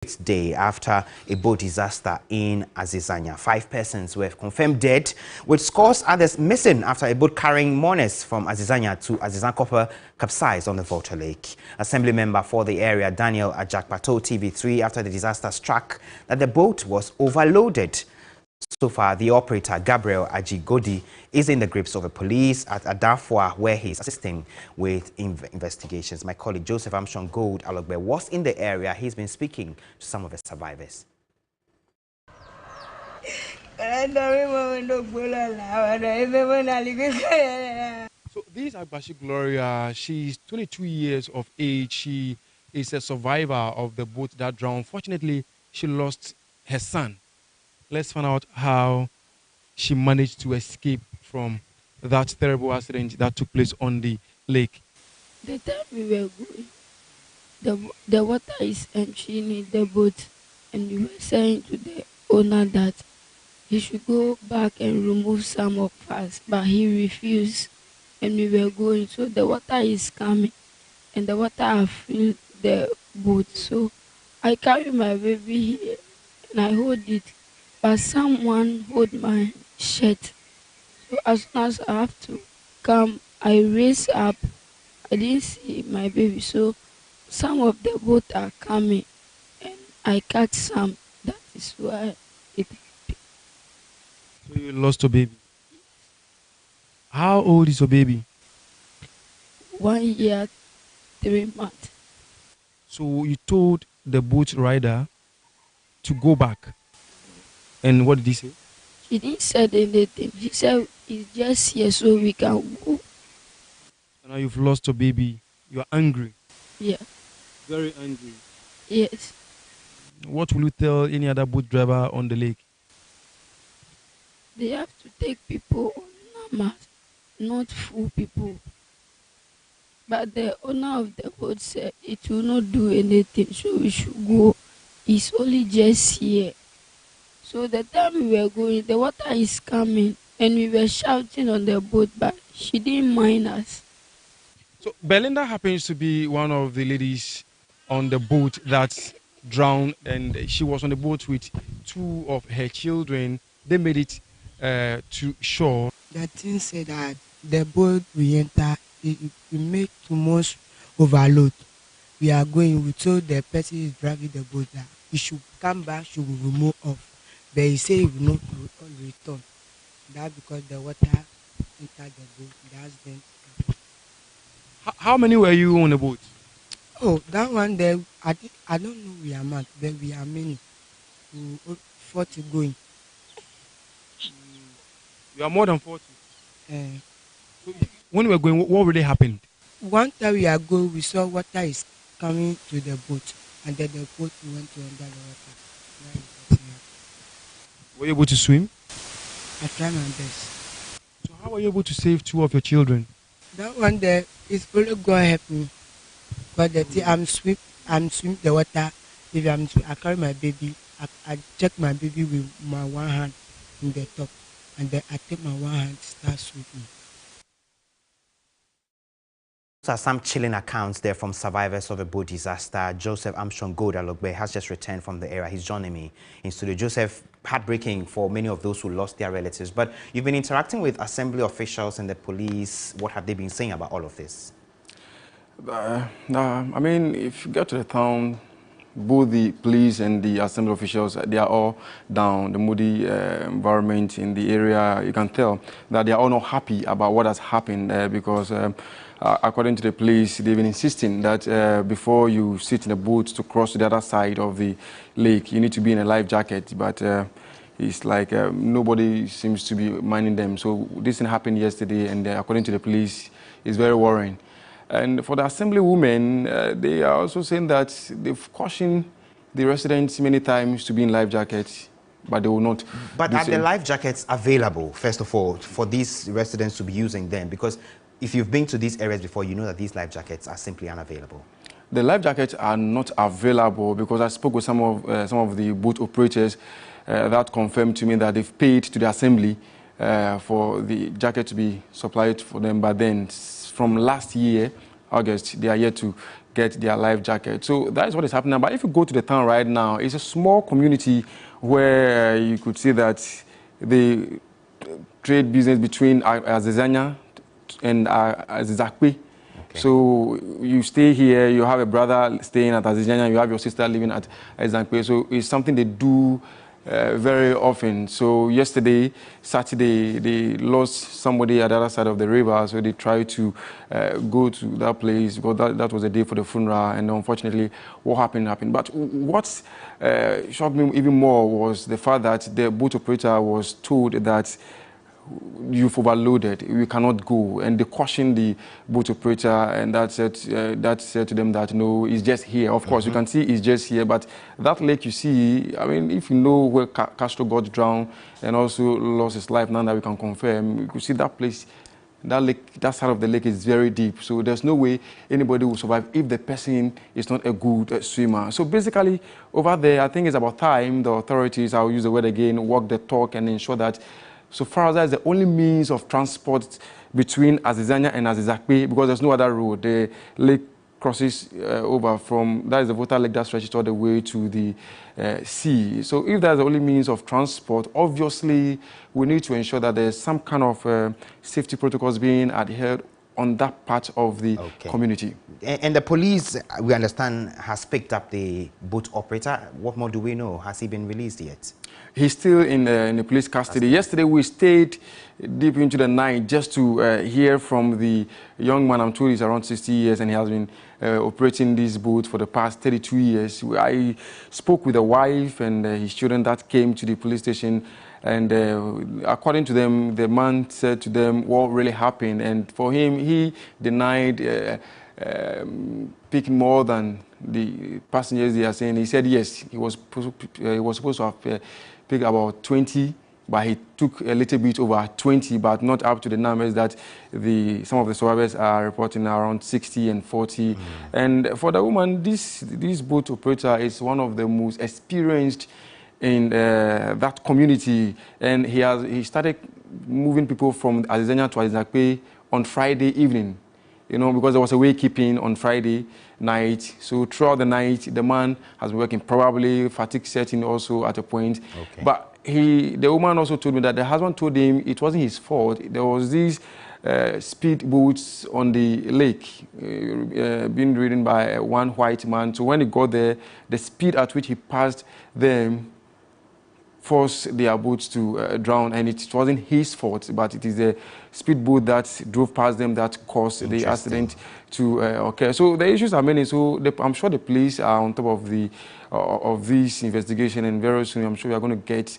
day after a boat disaster in Azizanya. 5 persons were confirmed dead, with scores others missing after a boat carrying mourners from Azizanya to Azizankopa capsized on the Volta Lake. Assembly member for the area, Daniel Ajakpa, told TV3 after the disaster struck that the boat was overloaded. So far, the operator, Gabriel Ajigodi, is in the grips of the police at Adafwa, where he is assisting with investigations. My colleague Joseph Armstrong Gold Alogbe was in the area. He's been speaking to some of the survivors. So this Agbashi Gloria, she's 22 years of age. She is a survivor of the boat that drowned. Fortunately, she lost her son. Let's find out how she managed to escape from that terrible accident that took place on the lake. The time we were going, the water is entering in the boat, and we were saying to the owner that he should go back and remove some of us, but he refused, and we were going. So the water is coming, and the water has filled the boat. So I carry my baby here, and I hold it, but someone hold my shirt. So as soon as I have to come, I raise up. I didn't see my baby, so some of the boat are coming, and I catch some. That is why it happened. So you lost your baby. How old is your baby? 1 year, 3 months. So you told the boat rider to go back. And what did he say? He didn't say anything. He said it's just here so we can go. So now you've lost your baby. You are angry. Yeah. Very angry. Yes. What will you tell any other boat driver on the lake? They have to take people on numbers, not full people. But the owner of the boat said it will not do anything, so we should go. It's only just here. So the time we were going, the water is coming, and we were shouting on the boat, but she didn't mind us. So Belinda happens to be one of the ladies on the boat that drowned, and she was on the boat with 2 of her children. They made it to shore. The thing said that the boat we enter, it make too much overload. We are going, we told the person is driving the boat that he should come back, she will remove off. But he said he will not return. That because the water entered the boat. That's then. How many were you on the boat? Oh, that one there, I don't know we are mad, but we are many. 40 going. You are more than 40. So when we were going, what really happened? One time we are going, we saw water is coming to the boat, and then the boat went to under the water. Were you able to swim? I tried my best. So how were you able to save 2 of your children? That one there is only God help me. But the thing, I'm swim the water. If I carry my baby, I check my baby with my one hand in the top, and then I take my one hand start swimming. Those are some chilling accounts there from survivors of the boat disaster. Joseph Armstrong Gold Alogbe has just returned from the area. He's joining me in studio. Joseph, heartbreaking for many of those who lost their relatives, but you've been interacting with assembly officials and the police. What have they been saying about all of this? I mean, if you get to the town, both the police and the assembly officials, they are all down. The moody environment in the area, you can tell that they are all not happy about what has happened because according to the police, they've been insisting that before you sit in a boat to cross to the other side of the lake, you need to be in a life jacket. But it's like nobody seems to be minding them. So this thing happened yesterday, and according to the police, it's very worrying. And for the assembly women, they are also saying that they've cautioned the residents many times to be in life jackets, but they will not. But are the life jackets available, first of all, for these residents to be using them? Because if you've been to these areas before, you know that these life jackets are simply unavailable. The life jackets are not available because I spoke with some of the boat operators that confirmed to me that they've paid to the assembly for the jacket to be supplied for them, but then from last year, August, they are yet to get their life jacket. So that is what is happening now. But if you go to the town right now, it's a small community where you could see that the trade business between Azizanya and Azizakwe. Okay. So you stay here, you have a brother staying at Azizanya, you have your sister living at Azizakwe. So it's something they do very often. So yesterday, Saturday, they lost somebody at the other side of the river, so they tried to go to that place because that was the day for the funeral, and unfortunately, what happened. But what shocked me even more was the fact that the boat operator was told that you've overloaded, we cannot go, and they cautioned the boat operator, and that said to them that no, it's just here. Of course, you can see it's just here, but that lake you see, I mean, if you know where Castro got drowned and also lost his life, now that we can confirm, you could see that place, that lake, that side of the lake is very deep, so there's no way anybody will survive if the person is not a good swimmer. So basically, over there, I think it's about time the authorities, I'll use the word again, walk the talk and ensure that so far as that is the only means of transport between Azizanya and Azizakwe, because there's no other road. The lake crosses over from, that is the Volta Lake that stretches all the way to the sea. So if that's the only means of transport, obviously we need to ensure that there's some kind of safety protocols being adhered on that part of the community. And the police, we understand, has picked up the boat operator. What more do we know? Has he been released yet? He's still in the police custody. Yesterday, we stayed deep into the night just to hear from the young man. I'm told he's around 60 years, and he has been operating this boat for the past 32 years. I spoke with the wife and his children that came to the police station, and according to them, the man said to them what really happened. And for him, he denied picking more than the passengers they are saying. He said yes, he was supposed to have picked about 20, but he took a little bit over 20, but not up to the numbers that some of the survivors are reporting, around 60 and 40. And for the woman, this boat operator is one of the most experienced in that community, and he started moving people from Azizanya to Azizakwe on Friday evening. You know, because there was a waykeeping on Friday night. So throughout the night, the man has been working, probably fatigue setting also at a point. Okay. But the woman also told me that the husband told him it wasn't his fault. There was these speed boats on the lake being ridden by one white man. So when he got there, the speed at which he passed them forced their boats to drown, and it wasn't his fault, but it is the speedboat that drove past them that caused the accident to occur. So the issues are many. So I'm sure the police are on top of this investigation, and very soon I'm sure we are going to get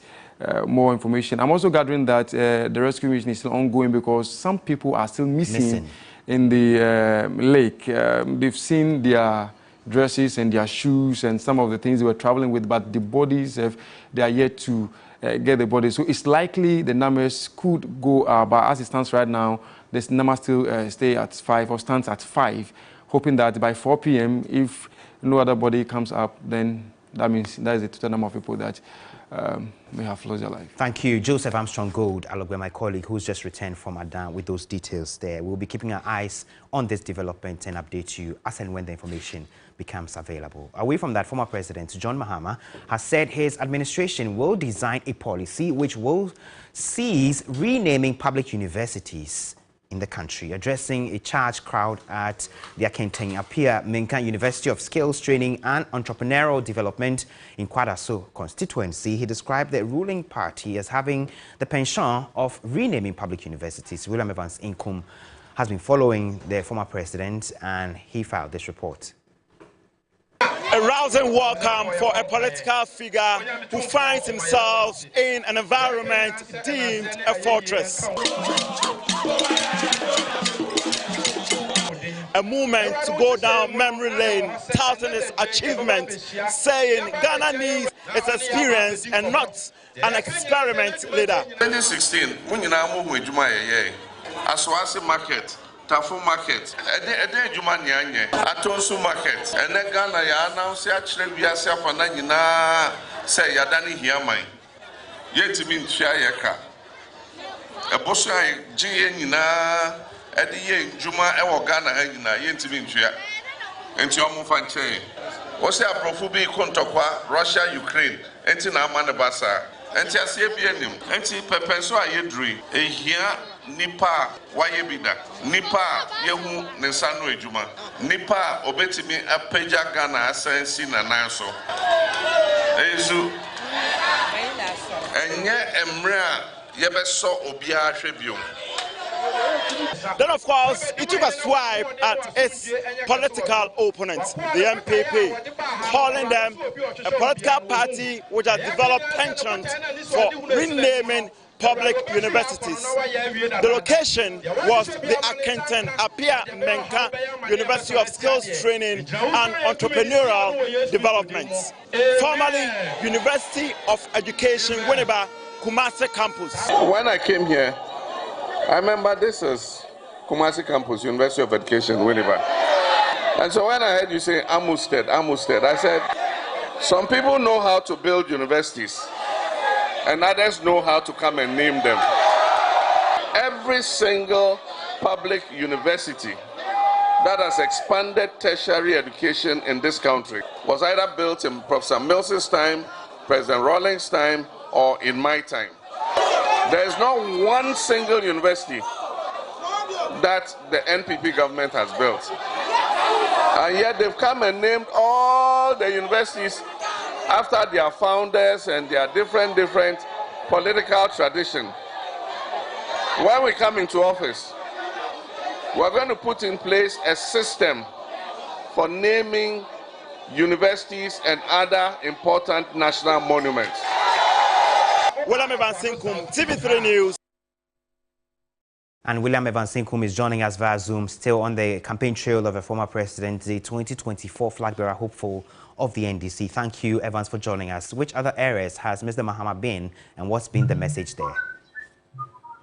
more information. I'm also gathering that the rescue mission is still ongoing because some people are still missing. In the lake. They've seen their dresses and their shoes and some of the things they were traveling with, but the bodies, they are yet to get the bodies. So it's likely the numbers could go up, but as it stands right now, this number still stay at 5 or stands at 5, hoping that by 4 p.m., if no other body comes up, then that means that is the total number of people that may have lost their life. Thank you. Joseph Armstrong Gold, Alogwe, my colleague, who's just returned from Adan with those details there. We'll be keeping our eyes on this development and update you as and when the information becomes available. Away from that, former President John Mahama has said his administration will design a policy which will cease renaming public universities in the country. Addressing a charged crowd at the Akenteng Apia Minka University of Skills Training and Entrepreneurial Development in Kwadaso constituency, he described the ruling party as having the penchant of renaming public universities. William Evans Inkum has been following the former president, and he filed this report. A rousing welcome for a political figure who finds himself in an environment deemed a fortress. A movement to go down memory lane, touting his achievement, saying Ghana needs its experience and not an experiment leader. 2016, Aswasi market, Tafu market, Ede Jumanyanye, Atonsu market, and then Ghana ya announce actually we are self-anana say Yadani Hiamai. Yet to mean Chiayaka. A Bosai G. Edi Juma Ewo Ghana Hagina, yet to mean Chia. enti omo fa nche o se aprofu bi kontokwa Russia Ukraine enti na ama ne basa enti ase bi anim enti pepenso ayedrui ehia nipa waye bida nipa yehu ne nsa no adwuma nipa obetimi apagya Ghana asensi na nanso ezu enye emre a yebeso obia hwebiom. Then, of course, it took a swipe at its political opponents, the MPP, calling them a political party which has developed penchant for renaming public universities. The location was the Akenton Apia Menka University of Skills Training and Entrepreneurial Development, formerly University of Education, Winneba, Kumasi Campus. When I came here, I remember this is Kumasi Campus, University of Education, Winneba. And so when I heard you say Amstead, I said, some people know how to build universities, and others know how to come and name them. Every single public university that has expanded tertiary education in this country was either built in Professor Mills's time, President Rawlings' time, or in my time. There is not one single university that the NPP government has built. And yet they've come and named all the universities after their founders and their different political tradition. When we come into office, we're going to put in place a system for naming universities and other important national monuments. William Evans Sinkum, TV3 News. And William Evans Sinkum is joining us via Zoom, still on the campaign trail of a former president, the 2024 flag bearer hopeful of the NDC. Thank you, Evans, for joining us. Which other areas has Mr. Mahama been, and what's been the message there?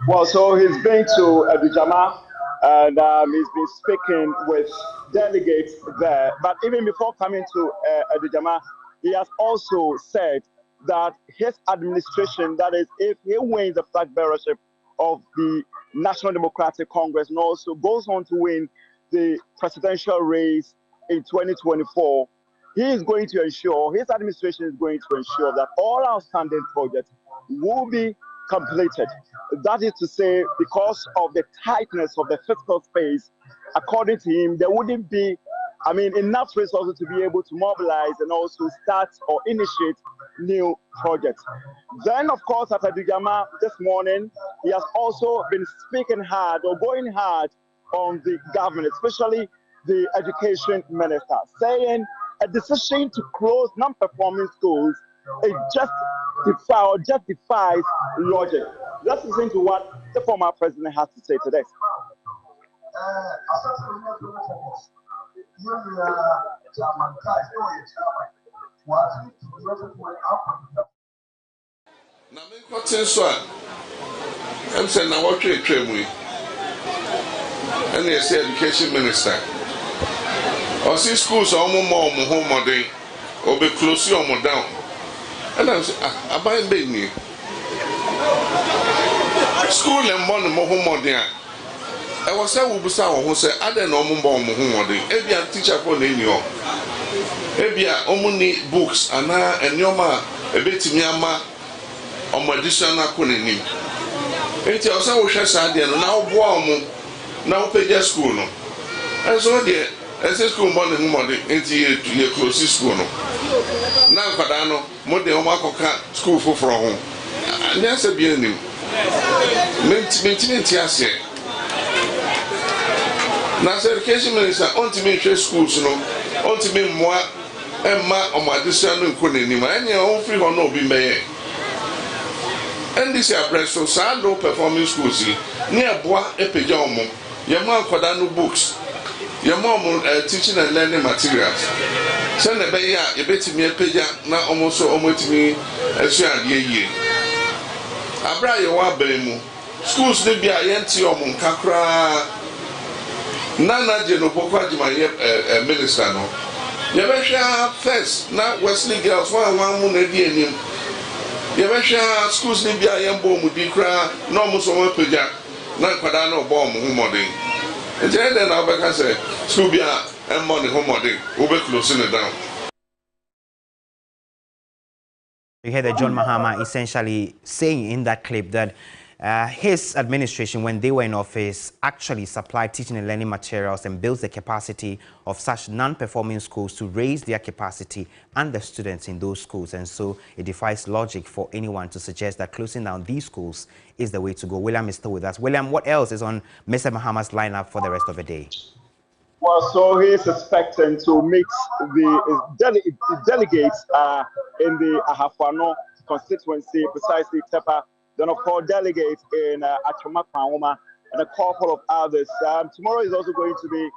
Well, so he's been to Abidjan, and he's been speaking with delegates there. But even before coming to Abidjan, he has also said that his administration, that is, if he wins the flag bearership of the National Democratic Congress and also goes on to win the presidential race in 2024, he is going to ensure, his administration is going to ensure that all outstanding projects will be completed. That is to say, because of the tightness of the fiscal space, according to him, there wouldn't be, enough resources to be able to mobilize and also start or initiate new projects. Then, of course, at Abidjan this morning, he has also been speaking hard or going hard on the government, especially the education minister, saying a decision to close non-performing schools, it just defies logic. Let's listen to what the former president has to say today. Na me kotin so a em say na what twa mu and yes education minister o see schools o mo ho modern o be close o mo down and I say aban be ni school and mo ho modern I was say we busa wo ho say aden no mo ho modern e bia teacher for na ni o e bia omuni books ana enyoma ebetimi ama additional konenim enti o say wo hwe sa de no na wo boa omo na wo page school no enso de ese school mo ne mo de enti ye close school no na kwada no mo de o makoka school foforo ho anya se bia nim menti ase na education minister ultimate schools no ultimate moa emma additional konenim anya o free ho no bi meye and this so sad low performing schools near bois epeja omo yema kwada no books yema teaching and learning materials send the be ya ebetimi epeja na omo so omo timi esu ade yie abra ye wa beremu schools ne bia yenti omo nkakra nana je no pokwa jima ye minister no ye be hwa first na Wesley girls one mu na di enim Yabesha schools ni bia yembo mu di kra no mo so mo peja na kwada na obo mo hu modern. Ejere na obeka say school bia and money home we'll be closing it down. You heard that John Mahama essentially saying in that clip that his administration, when they were in office, actually supplied teaching and learning materials and built the capacity of such non-performing schools to raise their capacity and the students in those schools. And so it defies logic for anyone to suggest that closing down these schools is the way to go. William is still with us. William, what else is on Mr. Mahama's lineup for the rest of the day? Well, so he is expecting to meet the delegates in the Ahafano constituency, precisely Tepa. Then, of course, delegates in Achoma Kwahoma and a couple of others. Tomorrow is also going to be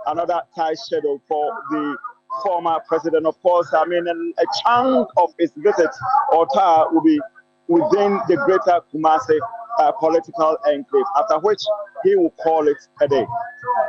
another tight schedule for the former president. Of course, I mean, a chunk of his visit or tour will be within the greater Kumasi political enclave, after which he will call it a day.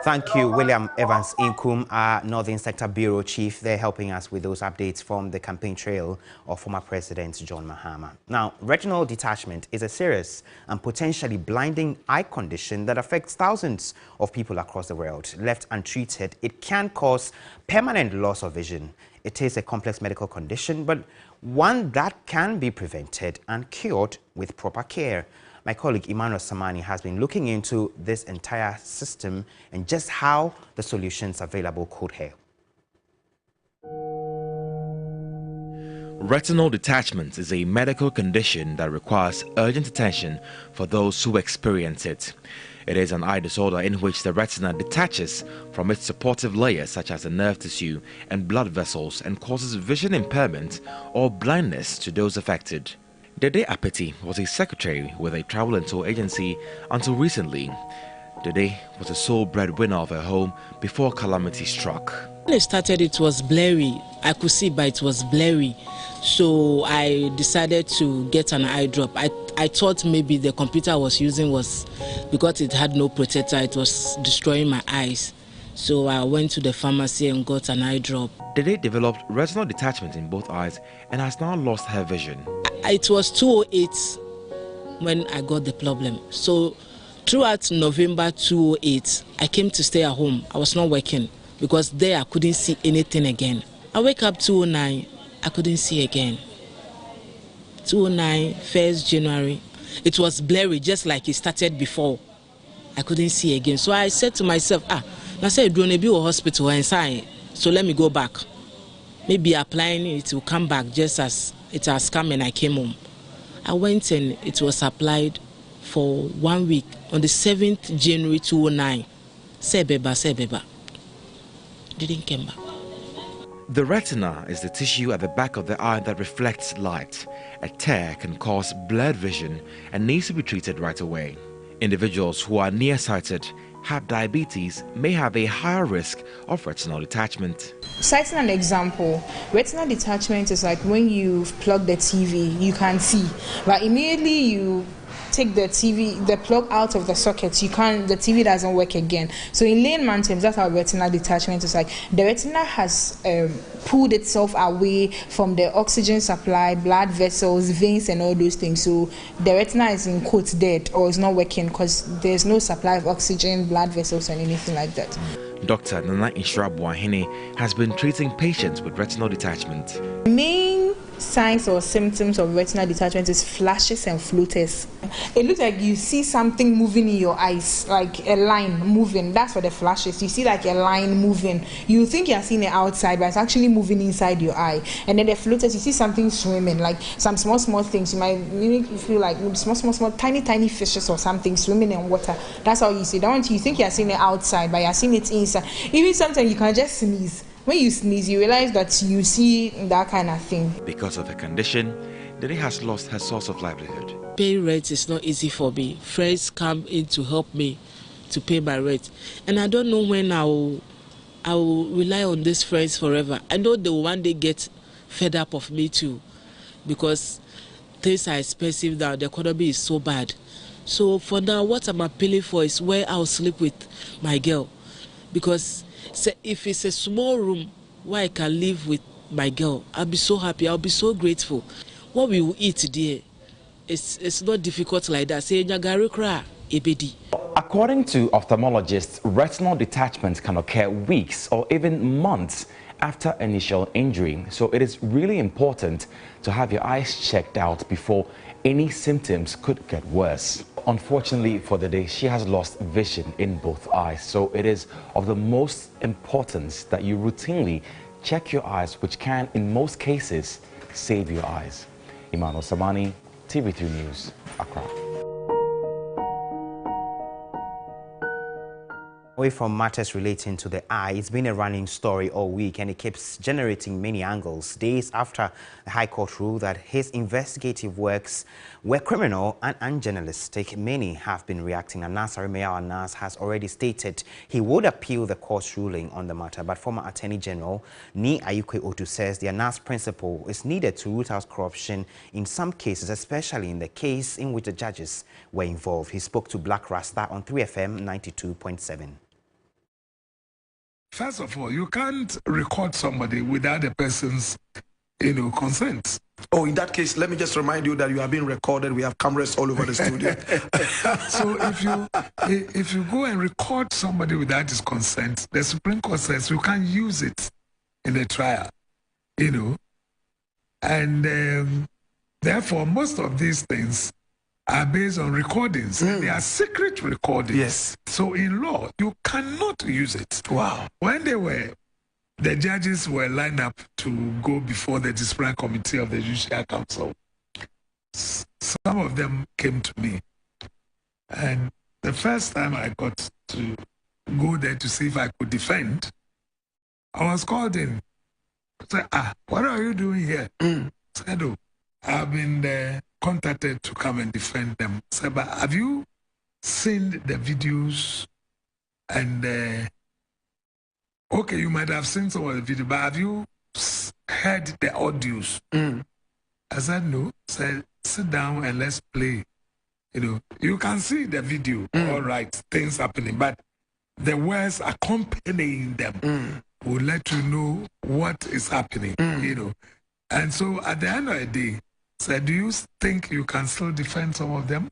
Thank you, William Evans Inkum, our Northern Sector Bureau Chief. They're helping us with those updates from the campaign trail of former President John Mahama. Now, retinal detachment is a serious and potentially blinding eye condition that affects thousands of people across the world. Left untreated, it can cause permanent loss of vision. It is a complex medical condition, but one that can be prevented and cured with proper care. My colleague Emmanuel Samani has been looking into this entire system and just how the solutions available could help. Retinal detachment is a medical condition that requires urgent attention for those who experience it. It is an eye disorder in which the retina detaches from its supportive layers such as the nerve tissue and blood vessels and causes vision impairment or blindness to those affected. Dede Apeti was a secretary with a travel and tour agency until recently. Dede was the sole breadwinner of her home before calamity struck. When I started, it was blurry. I could see, but it was blurry. So I decided to get an eye drop. I thought maybe the computer I was using was because it had no protector, it was destroying my eyes. So I went to the pharmacy and got an eye drop. Dede developed retinal detachment in both eyes and has now lost her vision. It was 2008 when I got the problem. So throughout November 2008, I came to stay at home. I was not working because there I couldn't see anything again. I wake up 2009, I couldn't see again. 2009, 1st January, it was blurry just like it started before. I couldn't see again. So I said to myself, I said, "Do you a hospital inside? So let me go back. Maybe applying it will come back just as it has come," and I came home. I went and it was applied for 1 week on the 7th January 2009. Sebeba. Didn't come back. The retina is the tissue at the back of the eye that reflects light. A tear can cause blurred vision and needs to be treated right away. Individuals who are nearsighted, have diabetes, may have a higher risk of retinal detachment. Citing an example, retinal detachment is like when you plug the TV, you can see, but immediately you take the plug out of the socket, the TV doesn't work again. So in layman terms, that's how retinal detachment is like. The retina has pulled itself away from the oxygen supply, blood vessels, veins, and all those things. So the retina is in quotes dead or is not working because there's no supply of oxygen, blood vessels, and anything like that. Dr. Nana Inshrabuahine has been treating patients with retinal detachment. Main signs or symptoms of retinal detachment is flashes and floaters. It looks like you see something moving in your eyes, like a line moving. That's for the flashes. You see like a line moving. You think you're seeing it outside, but it's actually moving inside your eye. And then the floaters, you see something swimming, like some small things. You might make you feel like small, tiny fishes or something swimming in water. That's how you see. Don't you think you're seeing it outside, but you're seeing it inside. Even sometimes you can just sneeze. When you sneeze, you realize that you see that kind of thing. Because of her condition, Dede has lost her source of livelihood. Paying rent is not easy for me. Friends come in to help me to pay my rent. And I don't know when I will rely on these friends forever. I know they will one day get fed up of me too. Because things are expensive now. The economy is so bad. So for now, what I'm appealing for is where I'll sleep with my girl. Because if it's a small room where I can live with my girl, I'll be so happy, I'll be so grateful. What we will eat there, it's not difficult like that. Say, Nyagari kra, ebedi. According to ophthalmologists, retinal detachment can occur weeks or even months after initial injury. So it is really important to have your eyes checked out before any symptoms could get worse. Unfortunately for the day, she has lost vision in both eyes. So it is of the most importance that you routinely check your eyes, which can, in most cases, save your eyes. Emmanuel Samani, TV3 News, Accra. Away from matters relating to the eye, it's been a running story all week and it keeps generating many angles. Days after the High Court ruled that his investigative works were criminal and unjournalistic, many have been reacting. Anas Aremeyaw Anas has already stated he would appeal the court's ruling on the matter, but former Attorney General Nii Ayukwe Otu says the Anas principle is needed to root out corruption in some cases, especially in the case in which the judges were involved. He spoke to Black Rasta on 3FM 92.7. First of all, you can't record somebody without the person's, consent. Oh, in that case, let me just remind you that you are being recorded. We have cameras all over the studio. So if you go and record somebody without his consent, the Supreme Court says you can't use it in the trial, And therefore, most of these things are based on recordings. And they are secret recordings. Yes. So in law, you cannot use it. Wow. When the judges were lined up to go before the disciplinary committee of the Judicial Council, some of them came to me. And the first time I got to go there to see if I could defend, I was called in. I said, what are you doing here? I said, oh, I've been contacted to come and defend them. I said, but have you seen the videos? And, okay, you might have seen some of the video, but have you heard the audios? I said, no. I said, sit down and let's play. You can see the video, all right, things happening, but the words accompanying them will let you know what is happening, And so at the end of the day, said, do you think you can still defend some of them?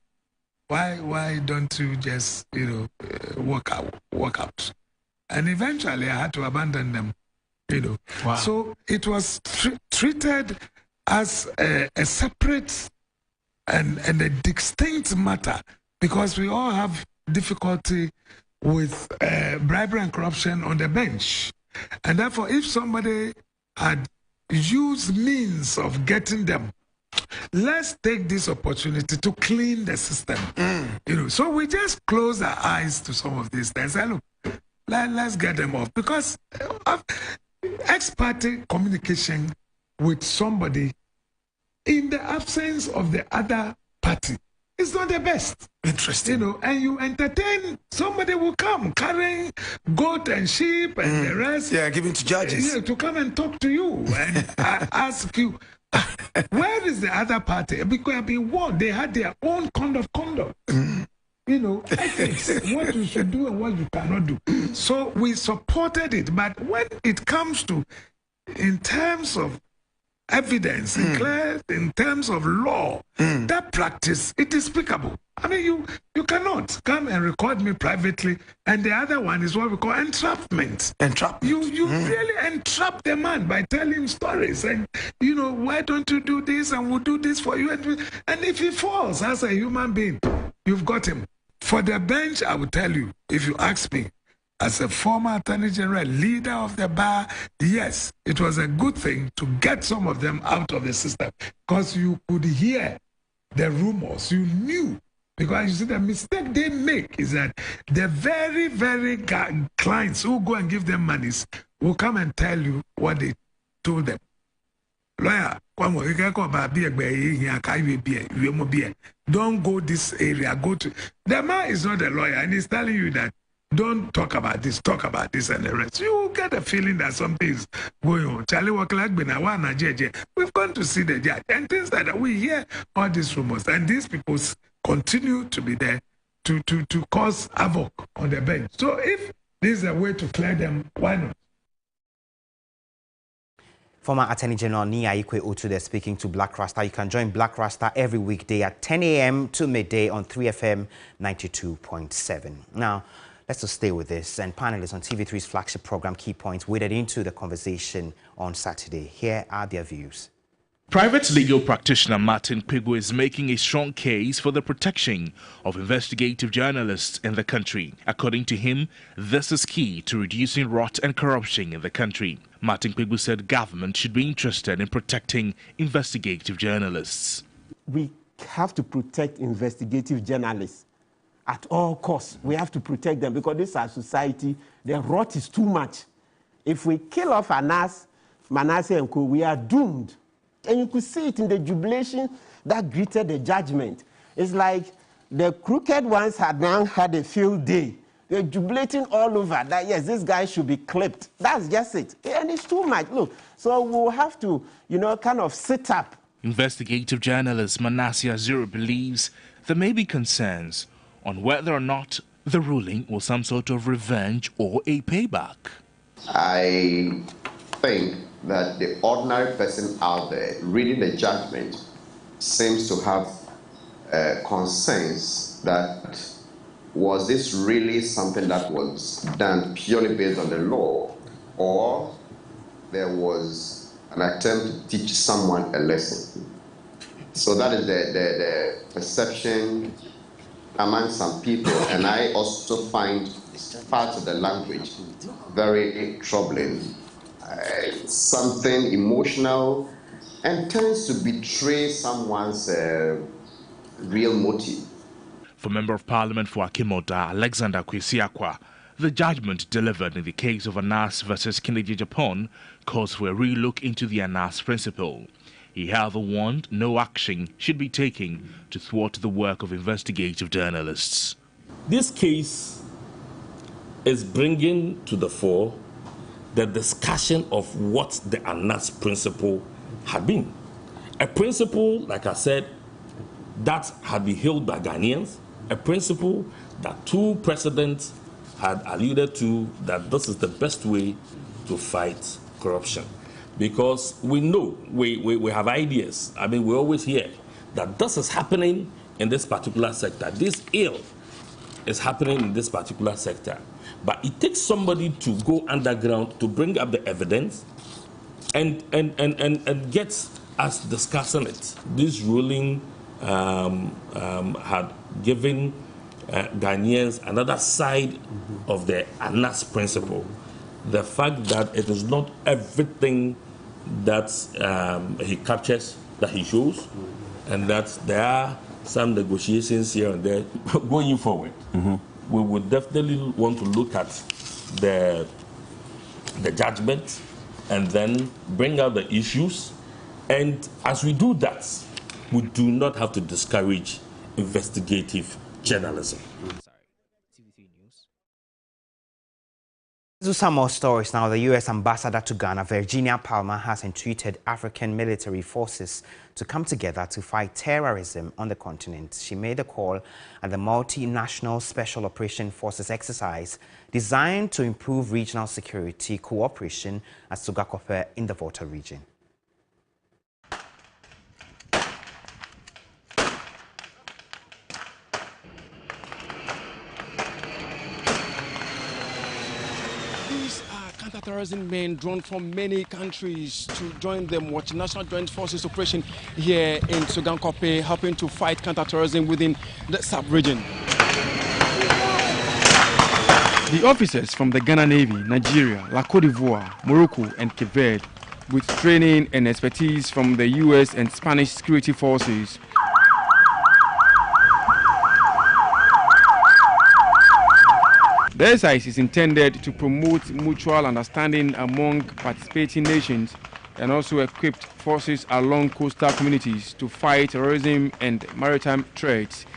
Why don't you just, walk out? And eventually I had to abandon them, Wow. So it was treated as a separate and a distinct matter because we all have difficulty with bribery and corruption on the bench. And therefore, if somebody had used means of getting them, let's take this opportunity to clean the system. So we just close our eyes to some of these things. And look, let's get them off. Because ex-parte communication with somebody in the absence of the other party is not the best. Interesting. And you entertain, somebody will come carrying goat and sheep and the rest. Yeah, giving to judges. To come and talk to you and ask you, where is the other party? Because I've been warned, they had their own code of conduct. Ethics, what you should do and what you cannot do. So we supported it. But when it comes to, in terms of evidence, in terms of law, that practice, it is despicable. I mean, you cannot come and record me privately. And the other one is what we call entrapment. You really entrap the man by telling him stories. And, why don't you do this and we'll do this for you. And if he falls as a human being, you've got him. For the bench, I will tell you, if you ask me, as a former Attorney General, leader of the bar, yes, it was a good thing to get some of them out of the system because you could hear the rumors. You knew. Because you see, the mistake they make is that the very, very clients who go and give them monies will come and tell you what they told them. Lawyer, don't go this area, go to... The man is not a lawyer and he's telling you that don't talk about this and the rest. You get a feeling that something is going on. We've gone to see the judge and things like that. We hear all these rumors and these people continue to be there to cause havoc on the bench. So if this is a way to clear them, why not? Former Attorney General Nia Ikwe Otude speaking to Black Rasta. You can join Black Rasta every weekday at 10 a.m. to midday on 3FM 92.7. Now, let's just stay with this. And panelists on TV3's flagship program Key Points waded into the conversation on Saturday. Here are their views. Private legal practitioner Martin Kpegu is making a strong case for the protection of investigative journalists in the country. According to him, this is key to reducing rot and corruption in the country. Martin Kpegu said government should be interested in protecting investigative journalists. We have to protect investigative journalists at all costs. We have to protect them because this is our society. The rot is too much. If we kill off Manasseh and Co, we are doomed. And you could see it in the jubilation that greeted the judgment. It's like the crooked ones had now had a field day. They're jubilating all over that, yes, this guy should be clipped. That's just it. And it's too much. Look, so we'll have to, kind of sit up. Investigative journalist Manasseh Azuru believes there may be concerns on whether or not the ruling was some sort of revenge or a payback. I think that the ordinary person out there reading the judgment seems to have concerns that was this really something that was done purely based on the law, or there was an attempt to teach someone a lesson. So that is the perception among some people, and I also find part of the language very troubling. Something emotional and tends to betray someone's real motive. For Member of Parliament for Akimoda, Alexander Kwesiakwa, the judgment delivered in the case of Anas versus Kennedy Japan calls for a relook into the Anas principle. He however warned no action should be taken to thwart the work of investigative journalists. This case is bringing to the fore the discussion of what the Anas principle had been. A principle, like I said, that had been held by Ghanaians, a principle that two presidents had alluded to, that this is the best way to fight corruption. Because we know, we have ideas. I mean, we always hear that this is happening in this particular sector. This ill is happening in this particular sector. But it takes somebody to go underground to bring up the evidence and get us discussing it. This ruling had given Ghanaians another side of the Anas principle. The fact that it is not everything that he captures that he shows, and that there are some negotiations here and there going forward. We would definitely want to look at the judgment and then bring out the issues. And as we do that, we do not have to discourage investigative journalism. To some more stories now, the U.S. ambassador to Ghana, Virginia Palmer, has entreated African military forces to come together to fight terrorism on the continent. She made the call at the multinational Special Operation Forces exercise designed to improve regional security cooperation at Sogakope in the Volta region. Counter-terrorism men drawn from many countries to join the multinational joint forces operation here in Sogakope, helping to fight counter-terrorism within the sub-region. The officers from the Ghana Navy, Nigeria, La Côte d'Ivoire, Morocco and Cape Verde, with training and expertise from the US and Spanish security forces, the exercise is intended to promote mutual understanding among participating nations and also equip forces along coastal communities to fight terrorism and maritime threats.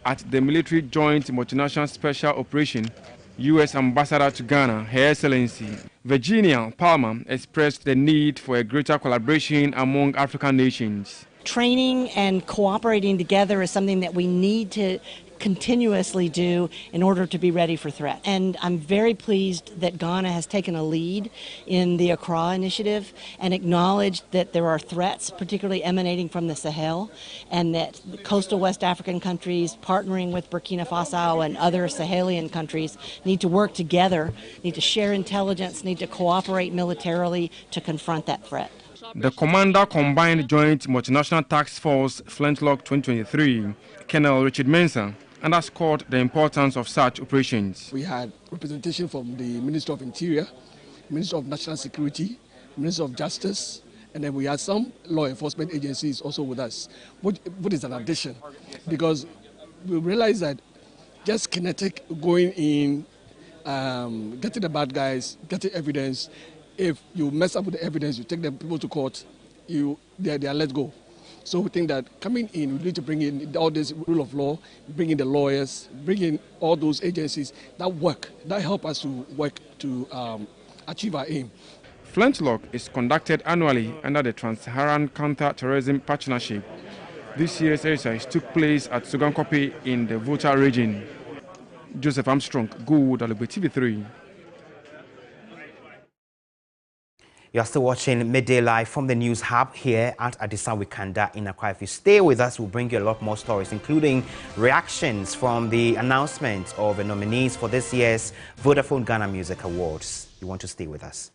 At the Military Joint Multinational Special Operation, U.S. Ambassador to Ghana, Her Excellency Virginia Palmer, expressed the need for a greater collaboration among African nations. Training and cooperating together is something that we need to continuously do in order to be ready for threat. And I'm very pleased that Ghana has taken a lead in the Accra initiative and acknowledged that there are threats, particularly emanating from the Sahel, and that coastal West African countries partnering with Burkina Faso and other Sahelian countries need to work together, need to share intelligence, need to cooperate militarily to confront that threat. The Commander Combined Joint Multinational Task Force Flintlock 2023, Colonel Richard Mensah, underscored the importance of such operations. We had representation from the Minister of Interior, Minister of National Security, Minister of Justice, and then we had some law enforcement agencies also with us, which is an addition, because we realized that just kinetic going in, getting the bad guys, getting evidence, if you mess up with the evidence, you take the people to court, they are let go. So we think that coming in, we need to bring in all this rule of law, bring in the lawyers, bring in all those agencies that help us to work to achieve our aim. Flintlock is conducted annually under the Trans-Saharan Counter-Terrorism Partnership. This year's exercise took place at Sogankope in the Volta region. Joseph Armstrong, Good, Alubwe TV3. You're still watching Midday Live from the News Hub here at Adisan Wikanda in Accra. If you stay with us, we'll bring you a lot more stories, including reactions from the announcement of the nominees for this year's Vodafone Ghana Music Awards. You want to stay with us.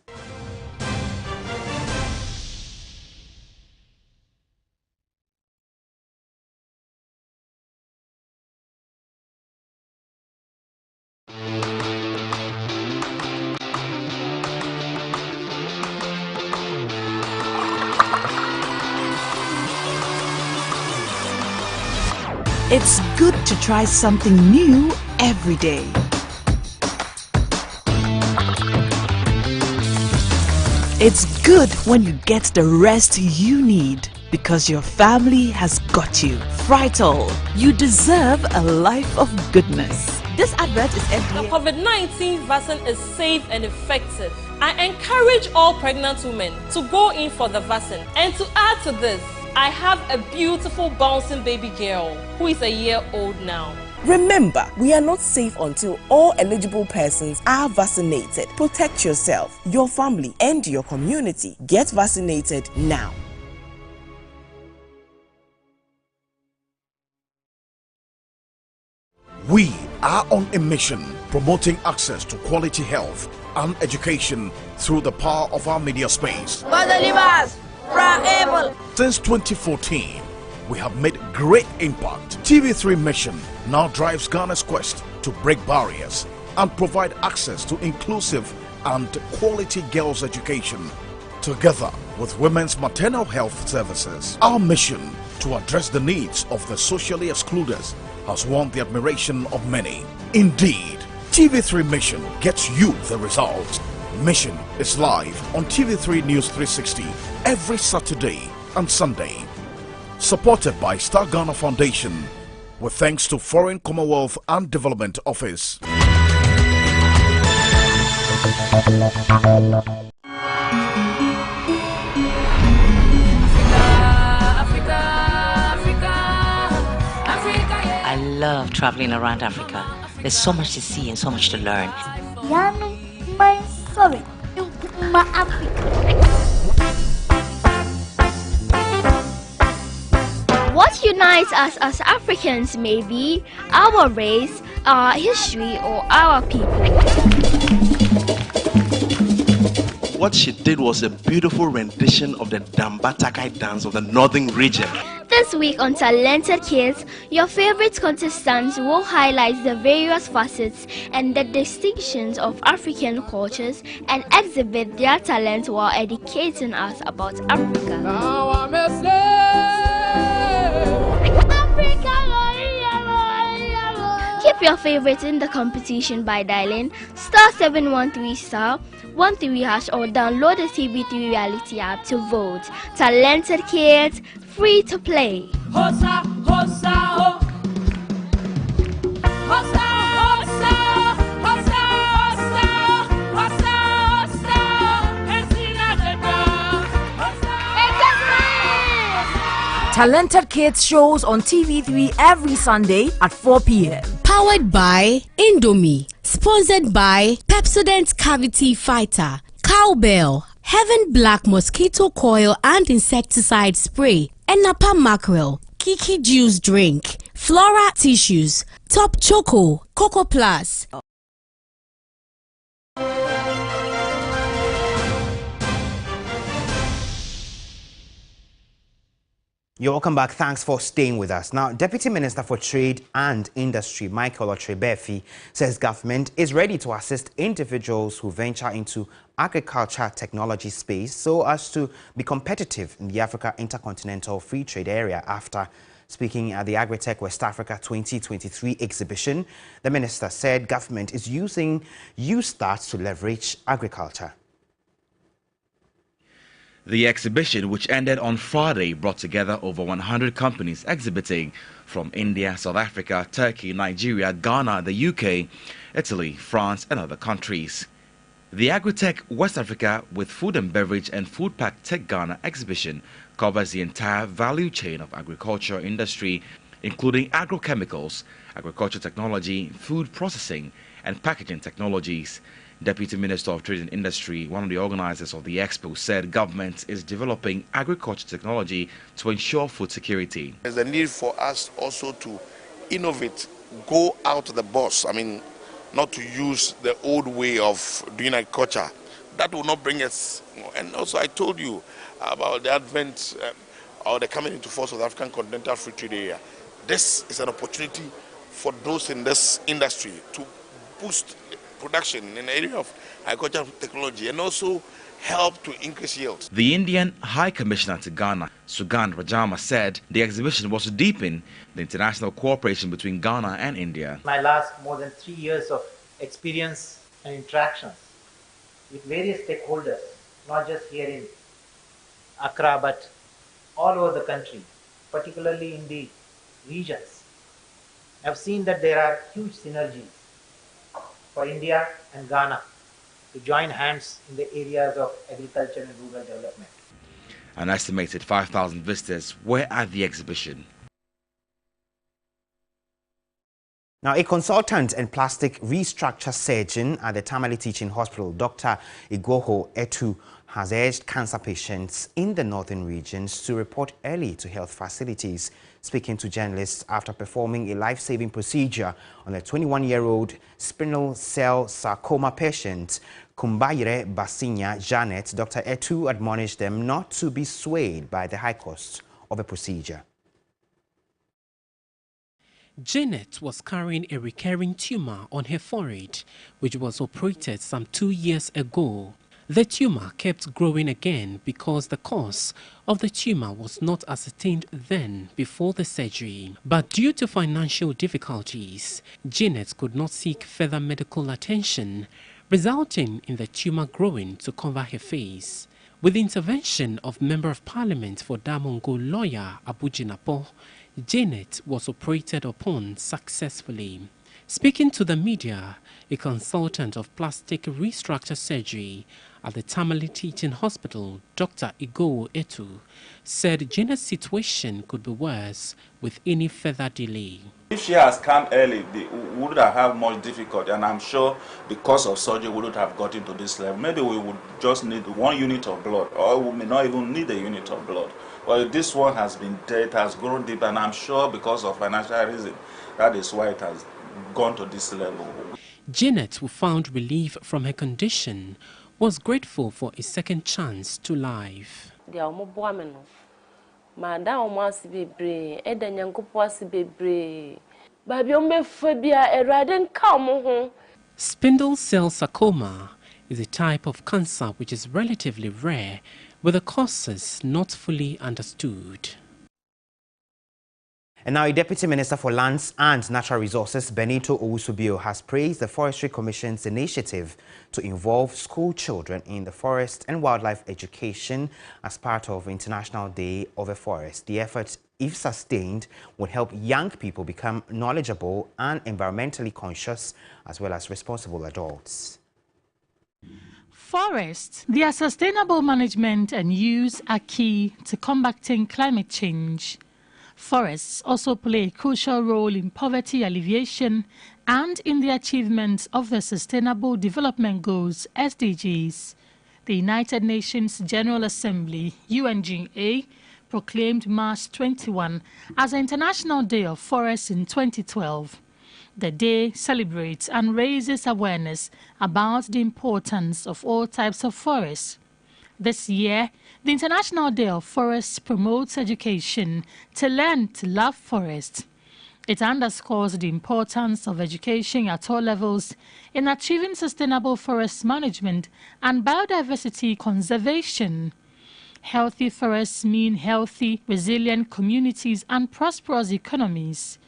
It's good to try something new every day. It's good when you get the rest you need because your family has got you. Frytol, you deserve a life of goodness. This advert is FDA. The COVID-19 vaccine is safe and effective. I encourage all pregnant women to go in for the vaccine. And to add to this, I have a beautiful bouncing baby girl who is a year old now. Remember, we are not safe until all eligible persons are vaccinated. Protect yourself, your family, and your community. Get vaccinated now. We are on a mission promoting access to quality health and education through the power of our media space. Since 2014, we have made great impact. TV3 mission now drives Ghana's quest to break barriers and provide access to inclusive and quality girls' education, together with women's maternal health services. Our mission to address the needs of the socially excluded has won the admiration of many. Indeed, TV3 Mission gets you the results. Mission is live on TV3 News 360 every Saturday and Sunday. Supported by Star Ghana Foundation, with thanks to Foreign Commonwealth and Development Office. I love traveling around Africa. There's so much to see and so much to learn. What unites us as Africans may be our race, our history, or our people. What she did was a beautiful rendition of the Dambatakai dance of the northern region. This week on Talented Kids, your favorite contestants will highlight the various facets and the distinctions of African cultures and exhibit their talent while educating us about Africa. Now I'm a slave. Keep your favorites in the competition by dialing *713*13# or download the TV3 reality app to vote. Talented Kids, free to play. Hosa, hosa, ho. Hosa, hosa, hosa, hosa, hosa, hosa. Talented Kids shows on TV3 every Sunday at 4 p.m. Powered by Indomie. Sponsored by Pepsodent Cavity Fighter, Cowbell, Heaven Black Mosquito Coil and Insecticide Spray, Enapa Mackerel, Kiki Juice Drink, Flora Tissues, Top Choco, Coco Plus. You're welcome back. Thanks for staying with us. Now, Deputy Minister for Trade and Industry, Michael Otrebefi, says government is ready to assist individuals who venture into agriculture technology space so as to be competitive in the Africa Intercontinental Free Trade Area. After speaking at the Agritech West Africa 2023 exhibition, the minister said government is using YouStart to leverage agriculture. The exhibition, which ended on Friday, brought together over 100 companies exhibiting from India, South Africa, Turkey, Nigeria, Ghana, the UK, Italy, France and other countries. The Agritech West Africa with Food and Beverage and Food Pack Tech Ghana exhibition covers the entire value chain of agriculture industry, including agrochemicals, agriculture technology, food processing and packaging technologies. Deputy Minister of Trade and Industry, one of the organizers of the expo, said government is developing agriculture technology to ensure food security. There's a need for us also to innovate, go out of the box. I mean, not to use the old way of doing agriculture. That will not bring us. And also I told you about the advent or the coming into force of the African Continental Free Trade Area. This is an opportunity for those in this industry to boost production in the area of agricultural technology and also help to increase yields. The Indian High Commissioner to Ghana, Sugandh Rajama, said the exhibition was to deepen the international cooperation between Ghana and India. My last more than 3 years of experience and interactions with various stakeholders, not just here in Accra but all over the country, particularly in the regions, I've seen that there are huge synergies for India and Ghana to join hands in the areas of agriculture and rural development. An estimated 5,000 visitors were at the exhibition. Now, a consultant and plastic restructure surgeon at the Tamale Teaching Hospital, Dr. Igboho Etu, has urged cancer patients in the northern regions to report early to health facilities. Speaking to journalists after performing a life-saving procedure on a 21-year-old spinal cell sarcoma patient, Kumbayire Basinya Janet, Dr. Etu admonished them not to be swayed by the high cost of a procedure. Janet was carrying a recurring tumor on her forehead, which was operated some 2 years ago. The tumor kept growing again because the cause of the tumor was not ascertained then before the surgery. But due to financial difficulties, Janet could not seek further medical attention, resulting in the tumor growing to cover her face. With the intervention of Member of Parliament for Damongo lawyer Abu Jinapo, Janet was operated upon successfully. Speaking to the media, a consultant of plastic restructure surgery at the Tamale Teaching Hospital, Dr. Igboho Etu, said Janet's situation could be worse with any further delay. If she has come early, we would have had much difficulty, and I'm sure because of surgery we wouldn't have gotten to this level. Maybe we would just need 1 unit of blood, or we may not even need a unit of blood. Well, this one has been dead, has grown deep, and I'm sure because of financial reason, that is why it has gone to this level. Janet, who found relief from her condition, was grateful for a second chance to life. Spindle cell sarcoma is a type of cancer which is relatively rare, with the causes not fully understood. And now, a Deputy Minister for Lands and Natural Resources, Benito Owusu-Bio, has praised the Forestry Commission's initiative to involve school children in the forest and wildlife education as part of International Day of the Forest. The effort, if sustained, will help young people become knowledgeable and environmentally conscious, as well as responsible adults. Forests, their sustainable management and use are key to combating climate change. Forests also play a crucial role in poverty alleviation and in the achievement of the Sustainable Development Goals, SDGs. The United Nations General Assembly, UNGA, proclaimed March 21 as the International Day of Forests in 2012. The day celebrates and raises awareness about the importance of all types of forests. This year, the International Day of Forests promotes education to learn to love forests. It underscores the importance of education at all levels in achieving sustainable forest management and biodiversity conservation. Healthy forests mean healthy, resilient communities and prosperous economies.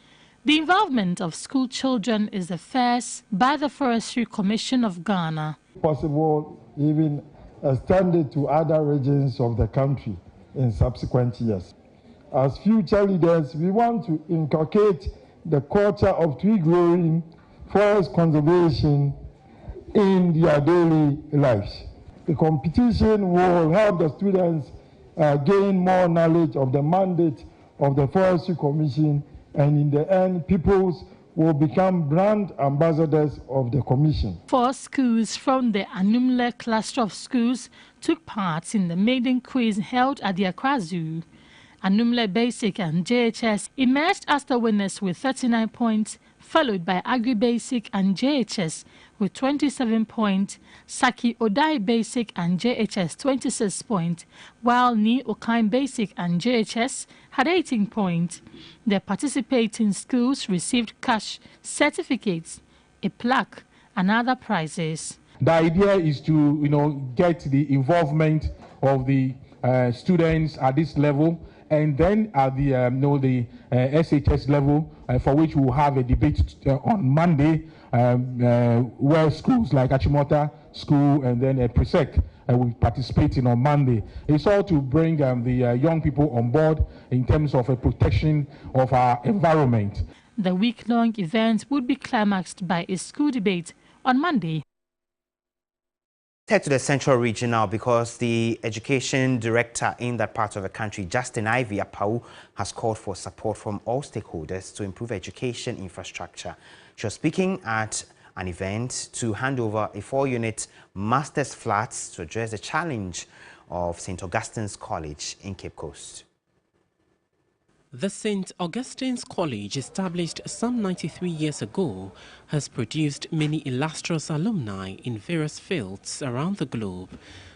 The involvement of school children is the first by the Forestry Commission of Ghana. Possible even extended to other regions of the country in subsequent years. As future leaders, we want to inculcate the culture of tree growing, forest conservation in their daily lives. The competition will help the students gain more knowledge of the mandate of the Forestry Commission, and in the end, pupils will become brand ambassadors of the Commission. 4 schools from the Anumle cluster of schools took part in the maiden quiz held at the Accra Zoo. Anumle Basic and JHS emerged as the winners with 39 points, followed by Agri Basic and JHS with 27 points, Saki Odai Basic and JHS 26 points, while Ni Okain Basic and JHS had 18 points. The participating schools received cash, certificates, a plaque, and other prizes. The idea is to, get the involvement of the students at this level, and then at the SHS level, for which we will have a debate on Monday, where schools like Achimota School and then Presec will participate in on Monday. It's all to bring the young people on board in terms of a protection of our environment. The week-long event would be climaxed by a school debate on Monday. Head to the Central Region now, because the education director in that part of the country, Justin Ivy Apau, has called for support from all stakeholders to improve education infrastructure. She was speaking at an event to hand over a 4-unit master's flat to address the challenge of St. Augustine's College in Cape Coast. The St. Augustine's College, established some 93 years ago, has produced many illustrious alumni in various fields around the globe.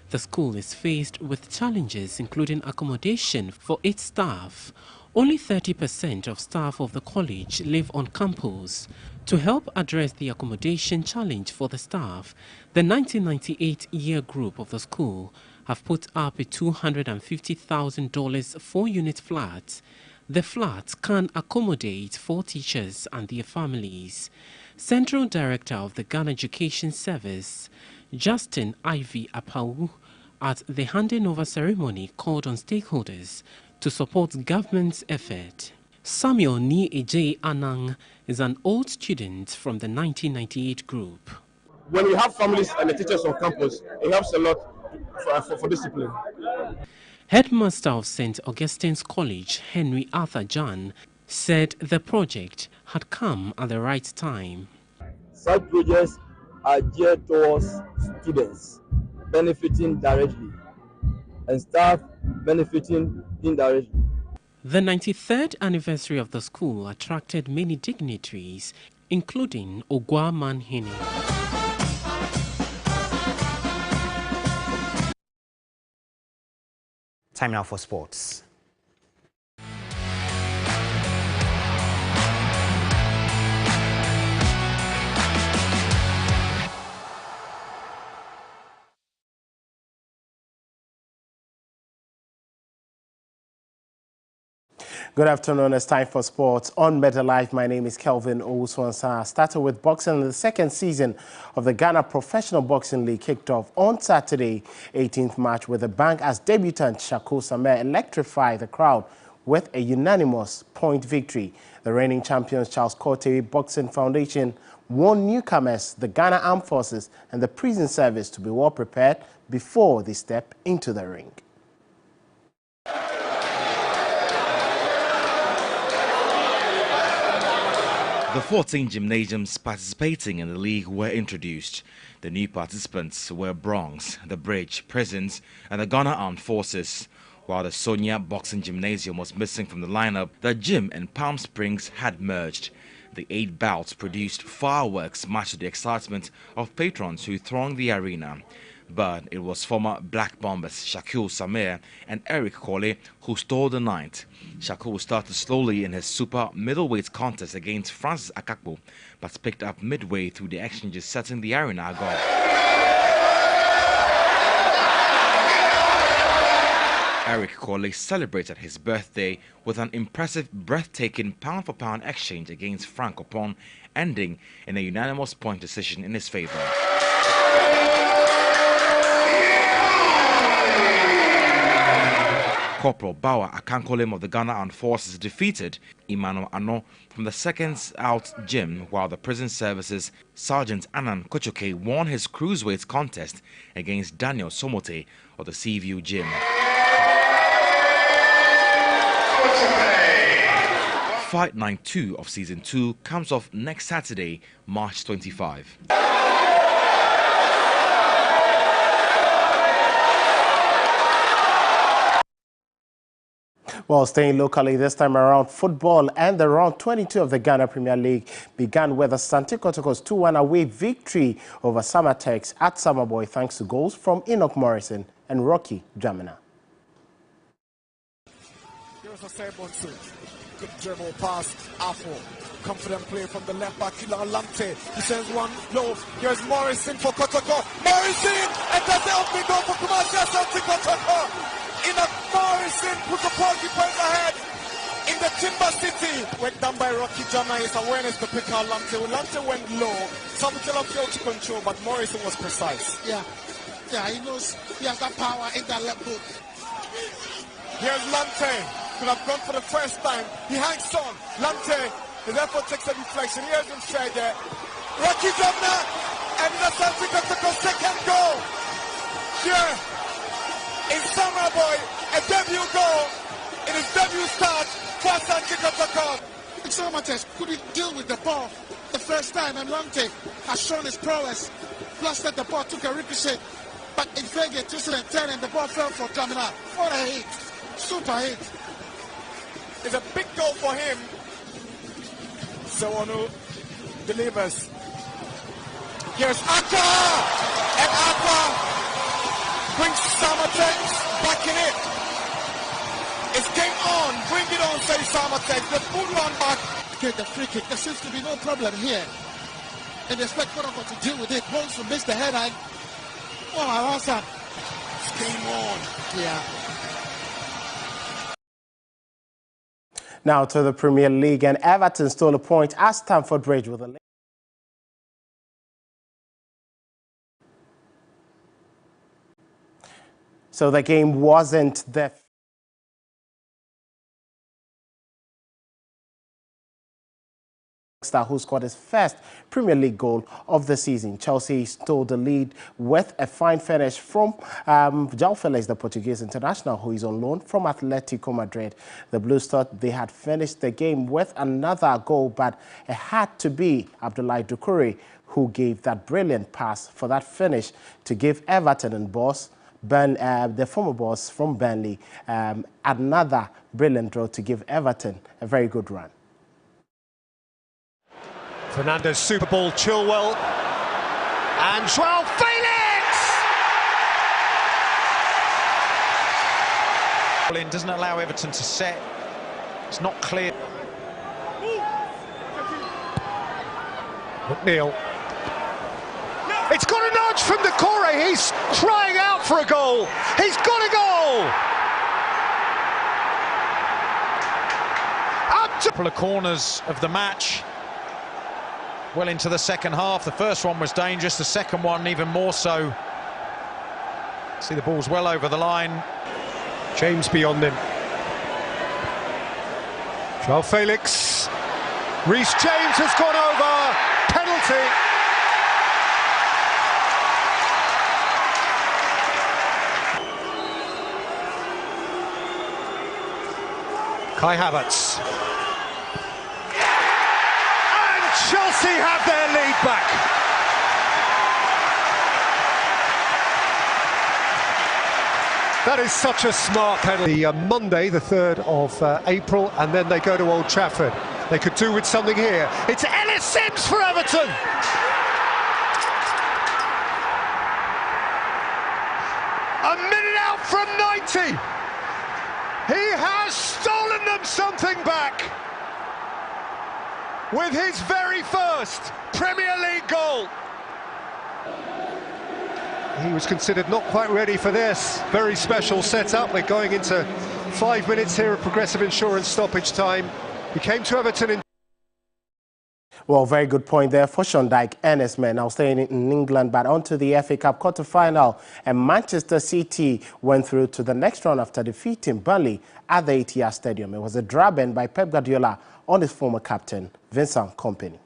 The school is faced with challenges including accommodation for its staff. Only 30% of staff of the college live on campus. To help address the accommodation challenge for the staff, the 1998 year group of the school have put up a $250,000 4-unit flat. The flat can accommodate 4 teachers and their families. Central Director of the Ghana Education Service, Justin Ivy Apau, at the handing over ceremony called on stakeholders to support government's effort. Samuel Ni Eje Anang is an old student from the 1998 group. When we have families and the teachers on campus, it helps a lot for discipline. Headmaster of St. Augustine's College, Henry Arthur Jan, said the project had come at the right time. Such projects are geared towards students benefiting directly and staff benefiting indirectly. The 93rd anniversary of the school attracted many dignitaries, including Ogwa Manhini. Time now for sports. Good afternoon. It's time for sports on Better Life. My name is Kelvin Owusu-Ansah. Started with boxing. The second season of the Ghana Professional Boxing League kicked off on Saturday, 18th March, with a bang as debutant Shako Samer electrified the crowd with a unanimous point victory. The reigning champions Charles Korte Boxing Foundation warned newcomers, the Ghana Armed Forces and the Prison Service to be well prepared before they step into the ring. The 14 gymnasiums participating in the league were introduced. The new participants were Bronx, the Bridge, Prisons and the Ghana Armed Forces. While the Sonia Boxing Gymnasium was missing from the lineup, the gym in Palm Springs had merged. The 8 bouts produced fireworks much to the excitement of patrons who thronged the arena. But it was former Black Bombers Shaquille Samir and Eric Colley who stole the night. Shaquille started slowly in his super middleweight contest against Francis Akakpo, but picked up midway through the exchanges, setting the arena agog. Eric Colley celebrated his birthday with an impressive, breathtaking pound-for-pound exchange against Frank Opon, ending in a unanimous point decision in his favor. Corporal Bawa Akankolim of the Ghana Armed Forces defeated Emmanuel Ano from the seconds out gym, while the prison services Sergeant Anan Kochoke won his cruiserweight contest against Daniel Somote of the Seaview gym. Fight Night 2 of Season 2 comes off next Saturday, March 25. Well, staying locally this time around, football and the round 22 of the Ghana Premier League began with the Asante Kotoko's 2-1 away victory over Samatex at Samaboy thanks to goals from Enoch Morrison and Rocky Jamina. Here's a Sebonsu. Good dribble pass, Afo. Confident play from the left back, Kila Lamte. He sends one low. Here's Morrison for Kotoko. Morrison! And that's the opening goal for Kumasi Asante Kotoko. Enoch Morrison puts the party points ahead in the Timber City. Work done by Rocky Jama. His awareness to pick out Lamte. Lamte went low. Samutela failed to control, but Morrison was precise. Yeah, he knows he has that power in that left foot. Here's Lamte. Could have gone for the first time. He hangs on. Lamte, his effort takes a deflection. Here's him straight there. Rocky Jama and the Asante Kotoko second goal. Here. In Samaboy, a debut goal in his debut start for Asante Kotoko. Samatex couldn't deal with the ball the first time, and Lamte has shown his prowess. Plus that the ball took a ricochet, but in Fege twisted and turned, and the ball fell for Jamina. What a hit! Super hit! It's a big goal for him. Sewonu delivers. Here's Aka! And Aka brings Samatex back in it. It's game on. Bring it on, say Samatex. The full run back. Get the free kick. There seems to be no problem here. And they expect Koroko to deal with it. Once to miss the headline. Oh, my answer. It's game on. Yeah. Now to the Premier League, and Everton stole a point at Stamford Bridge with a So the game wasn't the star who scored his first Premier League goal of the season. Chelsea stole the lead with a fine finish from João Felix, the Portuguese international, who is on loan from Atletico Madrid. The Blues thought they had finished the game with another goal, but it had to be Abdoulaye Doucouré who gave that brilliant pass for that finish to give Everton and the former boss from Burnley another brilliant draw to give Everton a very good run. Fernandes, super ball, Chilwell, and João Felix! Doesn't allow Everton to set. It's not clear. McNeil. It's got a nudge from Doucouré. He's crying out for a goal. He's got a goal! Up to a couple of corners of the match. Well into the second half. The first one was dangerous, the second one even more so. See, the ball's well over the line. James beyond him. João Felix. Reece James has gone over. Penalty. Kai Havertz. And Chelsea have their lead back. That is such a smart penalty. Monday, the 3rd of April, and then they go to Old Trafford. They could do with something here. It's Ellis Sims for Everton. A minute out from 90. He has stolen them something back with his very first Premier League goal. He was considered not quite ready for this very special setup. We're going into 5 minutes here of Progressive Insurance stoppage time. He came to Everton in... Well, very good point there for Sean Dyche and his men. Now staying in England, but on to the FA Cup quarter-final, and Manchester City went through to the next round after defeating Burnley at the Etihad Stadium. It was a drubbing by Pep Guardiola on his former captain, Vincent Kompany.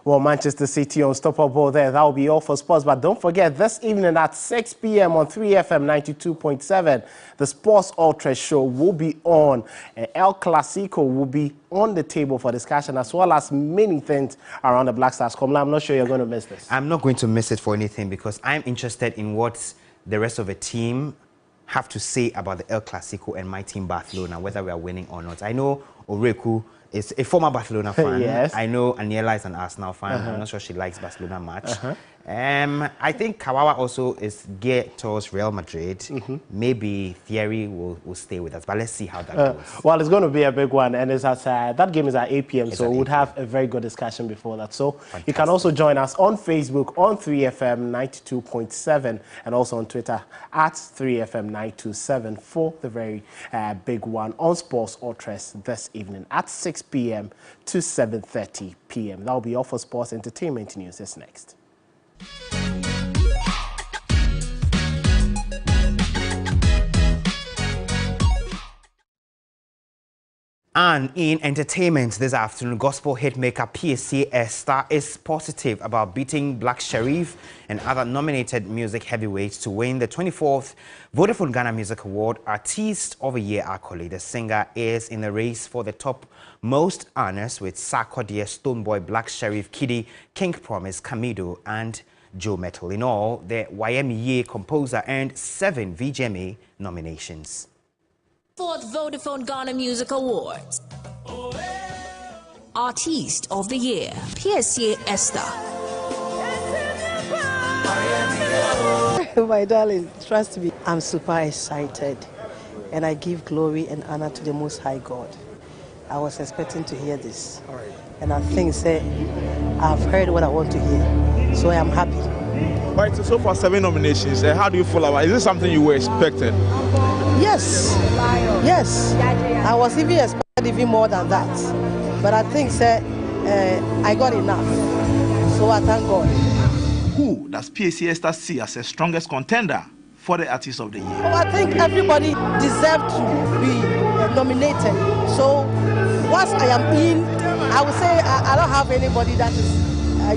Well, Manchester City unstoppable there. That will be all for sports. But don't forget, this evening at 6 p.m. on 3FM 92.7, the Sports Ultra Show will be on. And El Clasico will be on the table for discussion, as well as many things around the Black Stars. Komla, I'm not sure you're going to miss this. I'm not going to miss it for anything, because I'm interested in what the rest of the team have to say about the El Clasico and my team Barcelona, whether we are winning or not. I know Oreku is a former Barcelona fan. Yes. I know Aniela is an Arsenal fan. I'm not sure she likes Barcelona much. I think Kawawa also is geared towards Real Madrid. Maybe Thierry will stay with us, but let's see how that goes. Well, it's going to be a big one, and it's at, that game is at 8 p.m., so we would have a very good discussion before that. So fantastic. You can also join us on Facebook on 3FM 92.7 and also on Twitter at 3FM 927 for the very big one on Sports Ultras this evening at 6 p.m. to 7:30 p.m. That will be all for sports entertainment news. That's next. And in entertainment this afternoon, gospel hitmaker PSA Esther is positive about beating Black Sherif and other nominated music heavyweights to win the 24th Vodafone Ghana Music Award Artist of the Year accolade. The singer is in the race for the top most honors with Sarkodie, Stonebwoy, Black Sherif, Kiddy, King Promise, Camido, and Joe Metal. In all, the YMEA composer earned 7 VGMA nominations. 4th Vodafone Ghana Music Awards. Artist of the Year, PSA Esther. My darling, trust me, I'm super excited, and I give glory and honor to the Most High God. I was expecting to hear this, and I think I've heard what I want to hear, so I am happy. Right, so far 7 nominations. How do you feel about it? Is this something you were expecting? Yes, yes. I was even expecting even more than that, but I think I got enough, so I thank God. Who does PSA Esther see as the strongest contender for the Artist of the Year? Well, I think everybody deserves to be nominated. So once I am in, I would say I don't have anybody that is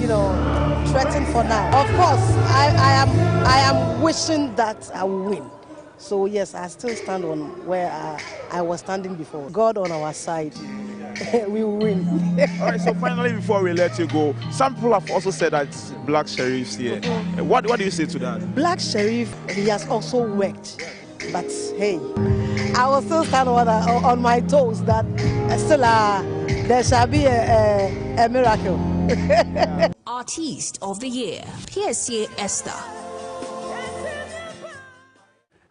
threatened for now. Of course, I am wishing that I will win. So yes, I still stand on where I was standing before. God on our side, we will win. All right, so finally, before we let you go, some people have also said that Black Sheriff's here. What do you say to that? Black Sheriff, he has also worked, but hey, I will still stand on my toes that still there shall be a miracle. Artiste of the Year, PSA Esther.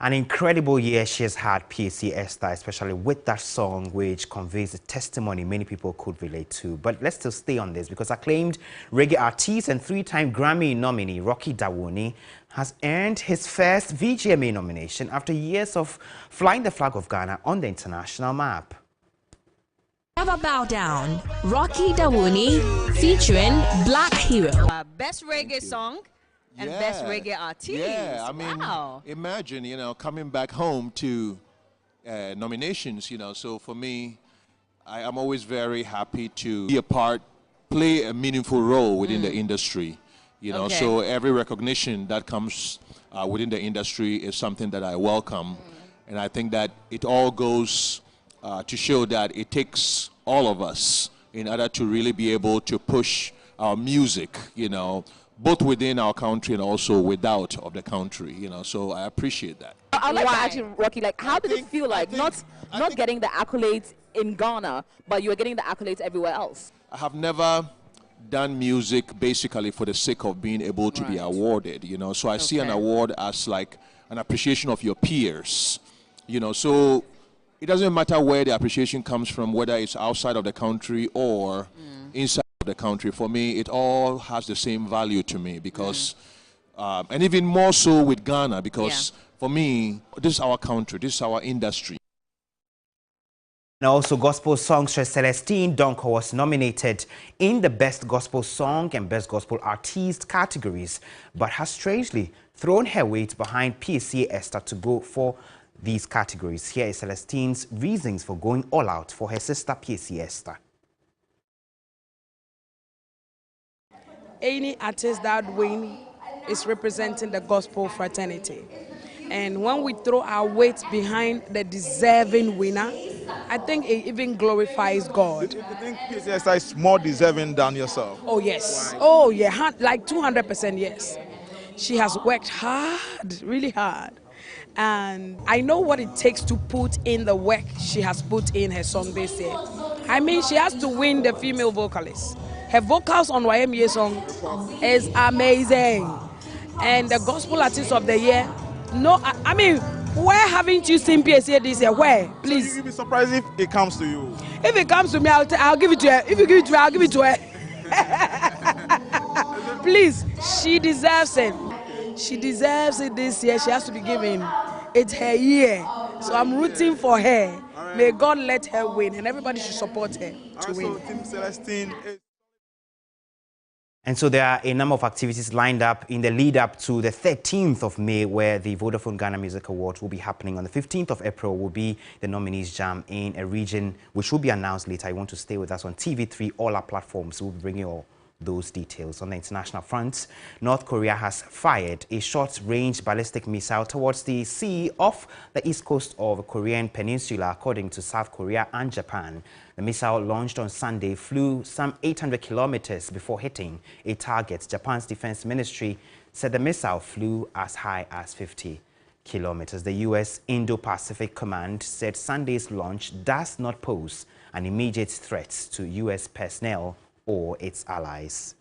An incredible year she has had, PSA Esther, especially with that song which conveys a testimony many people could relate to. But let's still stay on this because acclaimed reggae artist and three-time Grammy nominee Rocky Dawuni has earned his first VGMA nomination after years of flying the flag of Ghana on the international map. Never Bow Down, Rocky Dawuni featuring Black Hero. Best reggae song. And best reggae artist. Yeah, I mean, wow. Imagine, coming back home to nominations, so for me, I am always very happy to be a part, play a meaningful role within the industry, Okay. So every recognition that comes within the industry is something that I welcome. And I think that it all goes to show that it takes all of us in order to really be able to push our music, both within our country and also without of the country, so I appreciate that. I'd like to ask you, Rocky, how did it feel like not getting the accolades in Ghana, but you're getting the accolades everywhere else? I have never done music basically for the sake of being able to be awarded, so I see an award as like an appreciation of your peers, so it doesn't matter where the appreciation comes from, whether it's outside of the country or inside the country. For me, it all has the same value to me because, and even more so with Ghana, because for me, this is our country, this is our industry. And also, gospel songstress Celestine Donkor was nominated in the Best Gospel Song and Best Gospel Artist categories, but has strangely thrown her weight behind PSA Esther to go for these categories. Here is Celestine's reasons for going all out for her sister PSA Esther. Any artist that wins is representing the gospel fraternity. And when we throw our weight behind the deserving winner, I think it even glorifies God. Do you think PSA Esther is more deserving than yourself? Oh, yes. Oh, yeah. Like 200% yes. She has worked hard, really hard. And I know what it takes to put in the work she has put in her song this year. I mean, she has to win the female vocalist. Her vocals on YMA song is amazing. And the Gospel Artist of the Year, no, I mean, where haven't you seen PSA this year? Where? Please. So you'll be surprised if it comes to you. If it comes to me, I'll give it to her. If you give it to me, I'll give it to her. Please, she deserves it. She deserves it this year. She has to be given. It's her year. So I'm rooting for her. May God let her win, and everybody should support her to win. So Team Celestine And so there are a number of activities lined up in the lead up to the 13th of May, where the Vodafone Ghana Music Awards will be happening. On the 15th of April will be the nominees jam in a region which will be announced later. You want to stay with us on TV3, all our platforms. We'll be bringing you all those details. On the international front, North Korea has fired a short-range ballistic missile towards the sea off the east coast of the Korean peninsula, according to South Korea and Japan. The missile, launched on Sunday, flew some 800 kilometers before hitting a target. Japan's defense ministry said the missile flew as high as 50 kilometers. The U.S. Indo-Pacific Command said Sunday's launch does not pose an immediate threat to U.S. personnel or its allies.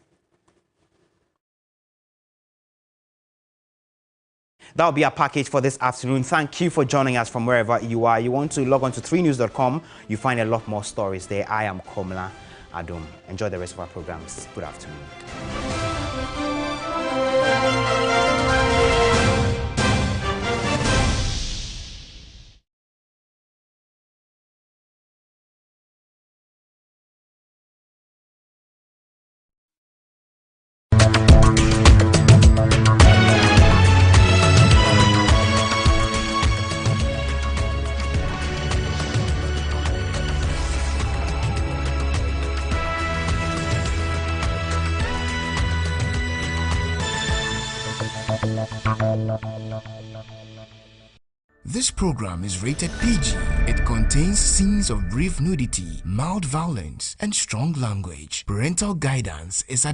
That'll be our package for this afternoon. Thank you for joining us from wherever you are. You want to log on to 3news.com. You find a lot more stories there. I am Komla Adom. Enjoy the rest of our programs. Good afternoon. This program is rated PG. It contains scenes of brief nudity, mild violence, and strong language. Parental guidance is advised.